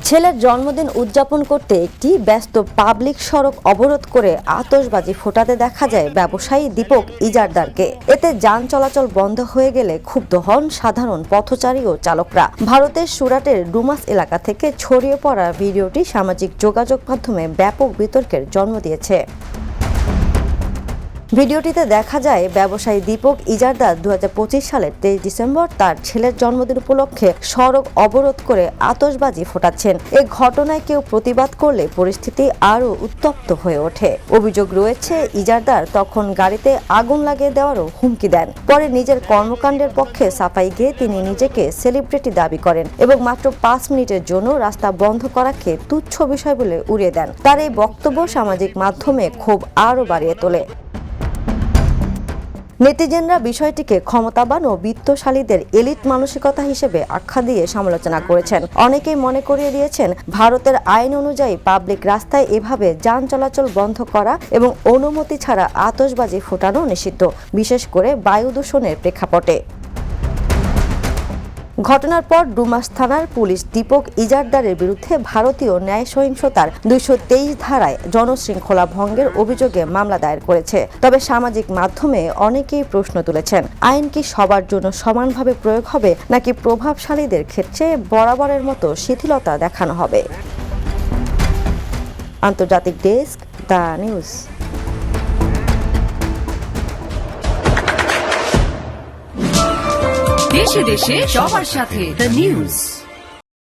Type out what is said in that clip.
ছেলের জন্মদিন উদযাপন করতে একটি ব্যস্ত পাবলিক সড়ক অবরোধ করে আতশবাজি ফোটাতে দেখা যায় ব্যবসায়ী দীপক ইজারদারকে। এতে যান চলাচল বন্ধ হয়ে গেলে ক্ষুব্ধ হন সাধারণ পথচারী ও চালকরা। ভারতের সুরাটের ডুমাস এলাকা থেকে ছড়িয়ে পড়া ভিডিওটি সামাজিক যোগাযোগ মাধ্যমে ব্যাপক বিতর্কের জন্ম দিয়েছে। ভিডিওটিতে দেখা যায় ব্যবসায়ী দীপক ইজারদার 2025 সালের 23 ডিসেম্বর তার ছেলের জন্মদিন উপলক্ষে সড়ক অবরোধ করে আতশবাজি ফোটাচ্ছেন। এ ঘটনায় কেউ প্রতিবাদ করলে পরিস্থিতি আরও উত্তপ্ত হয়ে ওঠে। অভিযোগ রয়েছে ইজারদার তখন গাড়িতে আগুন লাগিয়ে দেওয়ারও হুমকি দেন। পরে নিজের কর্মকাণ্ডের পক্ষে সাফাই গিয়ে তিনি নিজেকে সেলিব্রিটি দাবি করেন এবং মাত্র 5 মিনিটের জন্য রাস্তা বন্ধ করাকে তুচ্ছ বিষয় বলে উড়িয়ে দেন। তার এই বক্তব্য সামাজিক মাধ্যমে ক্ষোভ আরও বাড়িয়ে তোলে। নেটিজেনরা বিষয়টিকে ক্ষমতাবান ও বিত্তশালীদের এলিট মানসিকতা হিসেবে আখ্যা দিয়ে সমালোচনা করেছেন। অনেকেই মনে করিয়ে দিয়েছেন ভারতের আইন অনুযায়ী পাবলিক রাস্তায় এভাবে যান চলাচল বন্ধ করা এবং অনুমতি ছাড়া আতশবাজি ফোটানো নিষিদ্ধ, বিশেষ করে বায়ু দূষণের প্রেক্ষাপটে। ঘটনার পর ডুমাস থানার পুলিশ দীপক ইজারদারের বিরুদ্ধে ভারতীয় ন্যায় সহিংসতার 223 ধারায় জনশৃঙ্খলা ভঙ্গের অভিযোগে মামলা দায়ের করেছে। তবে সামাজিক মাধ্যমে অনেকেই প্রশ্ন তুলেছেন, আইন কি সবার জন্য সমানভাবে প্রয়োগ হবে নাকি প্রভাবশালীদের ক্ষেত্রে বরাবরের মতো শিথিলতা দেখানো হবে? আন্তর্জাতিক ডেস্ক, দ্য নিউজ। দেশে দেশে সবার সাথে দ্য নিউজ।